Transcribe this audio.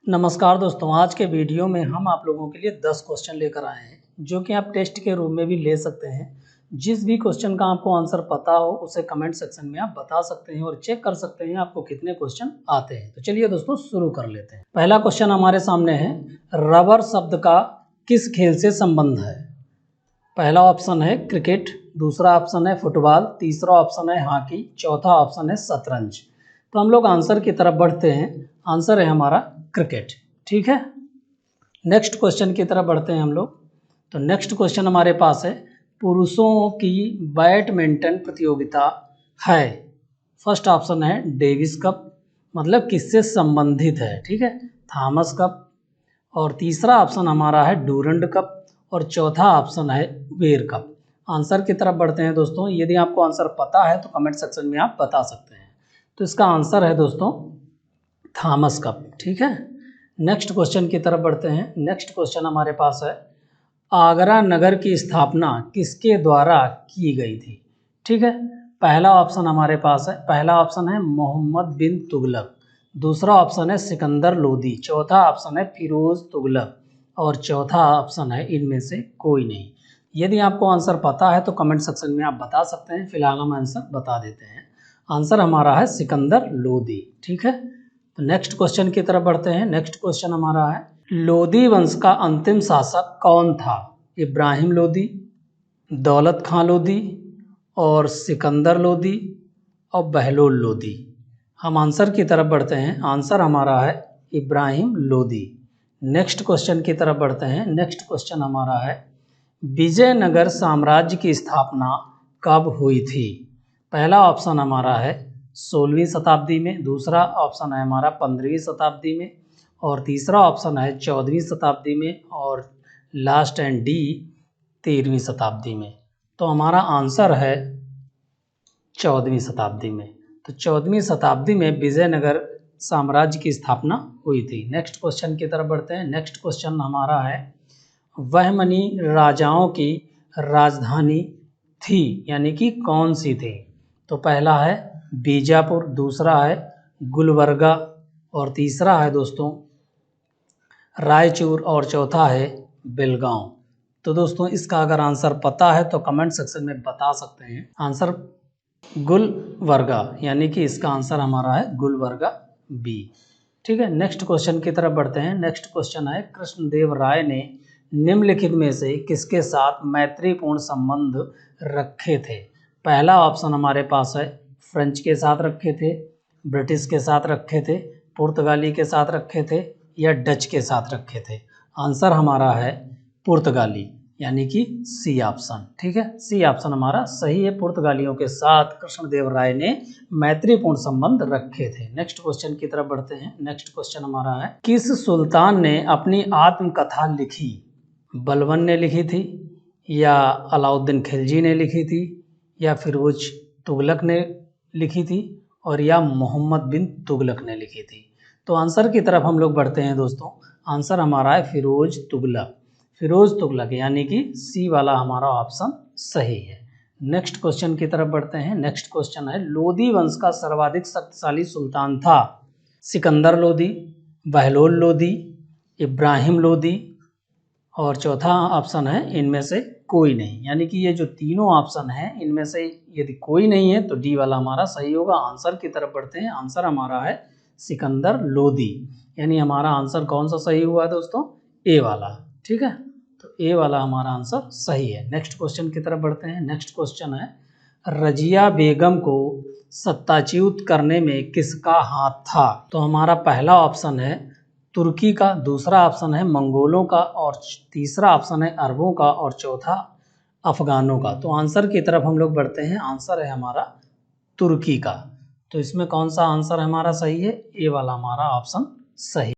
नमस्कार दोस्तों, आज के वीडियो में हम आप लोगों के लिए 10 क्वेश्चन लेकर आए हैं जो कि आप टेस्ट के रूप में भी ले सकते हैं। जिस भी क्वेश्चन का आपको आंसर पता हो उसे कमेंट सेक्शन में आप बता सकते हैं और चेक कर सकते हैं आपको कितने क्वेश्चन आते हैं। तो चलिए दोस्तों शुरू कर लेते हैं। पहला क्वेश्चन हमारे सामने है, रबर शब्द का किस खेल से संबंध है? पहला ऑप्शन है क्रिकेट, दूसरा ऑप्शन है फुटबॉल, तीसरा ऑप्शन है हॉकी, चौथा ऑप्शन है शतरंज। तो हम लोग आंसर की तरफ बढ़ते हैं। आंसर है हमारा क्रिकेट। ठीक है, नेक्स्ट क्वेश्चन की तरफ बढ़ते हैं हम लोग। तो नेक्स्ट क्वेश्चन हमारे पास है, पुरुषों की बैडमिंटन प्रतियोगिता है। फर्स्ट ऑप्शन है डेविस कप, मतलब किससे संबंधित है? ठीक है, थॉमस कप। और तीसरा ऑप्शन हमारा है डूरंड कप और चौथा ऑप्शन है वेयर कप। आंसर की तरफ बढ़ते हैं दोस्तों। यदि आपको आंसर पता है तो कमेंट सेक्शन में आप बता सकते हैं। तो इसका आंसर है दोस्तों थॉमस कप। ठीक है, नेक्स्ट क्वेश्चन की तरफ बढ़ते हैं। नेक्स्ट क्वेश्चन हमारे पास है, आगरा नगर की स्थापना किसके द्वारा की गई थी? ठीक है, पहला ऑप्शन हमारे पास है, पहला ऑप्शन है मोहम्मद बिन तुगलक, दूसरा ऑप्शन है सिकंदर लोदी, चौथा ऑप्शन है फिरोज तुगलक और चौथा ऑप्शन है इनमें से कोई नहीं। यदि आपको आंसर पता है तो कमेंट सेक्शन में आप बता सकते हैं। फिलहाल हम आंसर बता देते हैं। आंसर हमारा है सिकंदर लोदी। ठीक है, तो नेक्स्ट क्वेश्चन की तरफ बढ़ते हैं। नेक्स्ट क्वेश्चन हमारा है, लोदी वंश का अंतिम शासक कौन था? इब्राहिम लोदी, दौलत खां लोदी और सिकंदर लोदी और बहलोल लोदी। हम आंसर की तरफ बढ़ते हैं। आंसर हमारा है इब्राहिम लोदी। नेक्स्ट क्वेश्चन की तरफ बढ़ते हैं। नेक्स्ट क्वेश्चन हमारा है, विजयनगर साम्राज्य की स्थापना कब हुई थी? पहला ऑप्शन हमारा है 16वीं शताब्दी में, दूसरा ऑप्शन है हमारा 15वीं शताब्दी में और तीसरा ऑप्शन है 14वीं शताब्दी में और लास्ट एंड डी 13वीं शताब्दी में। तो हमारा आंसर है 14वीं शताब्दी में। तो 14वीं शताब्दी में विजयनगर साम्राज्य की स्थापना हुई थी। नेक्स्ट क्वेश्चन की तरफ बढ़ते हैं। नेक्स्ट क्वेश्चन हमारा है, बहमनी राजाओं की राजधानी थी यानी कि कौन सी थी? तो पहला है बीजापुर, दूसरा है गुलबर्गा और तीसरा है दोस्तों रायचूर और चौथा है बेलगांव। तो दोस्तों इसका अगर आंसर पता है तो कमेंट सेक्शन में बता सकते हैं। आंसर गुलबर्गा यानी कि इसका आंसर हमारा है गुलबर्गा बी। ठीक है, नेक्स्ट क्वेश्चन की तरफ बढ़ते हैं। नेक्स्ट क्वेश्चन है, कृष्णदेव राय ने निम्नलिखित में से किसके साथ मैत्रीपूर्ण संबंध रखे थे? पहला ऑप्शन हमारे पास है फ्रेंच के साथ रखे थे, ब्रिटिश के साथ रखे थे, पुर्तगाली के साथ रखे थे या डच के साथ रखे थे। आंसर हमारा है पुर्तगाली यानी कि सी ऑप्शन। ठीक है, सी ऑप्शन हमारा सही है। पुर्तगालियों के साथ कृष्णदेव राय ने मैत्रीपूर्ण संबंध रखे थे। नेक्स्ट क्वेश्चन की तरफ बढ़ते हैं। नेक्स्ट क्वेश्चन हमारा है, किस सुल्तान ने अपनी आत्मकथा लिखी? बलबन ने लिखी थी या अलाउद्दीन खिलजी ने लिखी थी या फिरोज तुगलक ने लिखी थी और या मोहम्मद बिन तुगलक ने लिखी थी? तो आंसर की तरफ हम लोग बढ़ते हैं दोस्तों। आंसर हमारा है फिरोज तुगलक। फिरोज तुगलक यानी कि सी वाला हमारा ऑप्शन सही है। नेक्स्ट क्वेश्चन की तरफ बढ़ते हैं। नेक्स्ट क्वेश्चन है, लोदी वंश का सर्वाधिक शक्तिशाली सुल्तान था? सिकंदर लोदी, बहलोल लोदी, इब्राहिम लोदी और चौथा ऑप्शन है इनमें से कोई नहीं। यानी कि ये जो तीनों ऑप्शन हैं इनमें से यदि कोई नहीं है तो डी वाला हमारा सही होगा। आंसर की तरफ बढ़ते हैं। आंसर हमारा है सिकंदर लोदी यानी हमारा आंसर कौन सा सही हुआ दोस्तों? ए वाला। ठीक है, तो ए वाला हमारा आंसर सही है। नेक्स्ट क्वेश्चन की तरफ बढ़ते हैं। नेक्स्ट क्वेश्चन है, रजिया बेगम को सत्ताच्युत करने में किसका हाथ था? तो हमारा पहला ऑप्शन है तुर्की का, दूसरा ऑप्शन है मंगोलों का और तीसरा ऑप्शन है अरबों का और चौथा अफगानों का। तो आंसर की तरफ हम लोग बढ़ते हैं। आंसर है हमारा तुर्की का। तो इसमें कौन सा आंसर हमारा सही है? ए वाला हमारा ऑप्शन सही।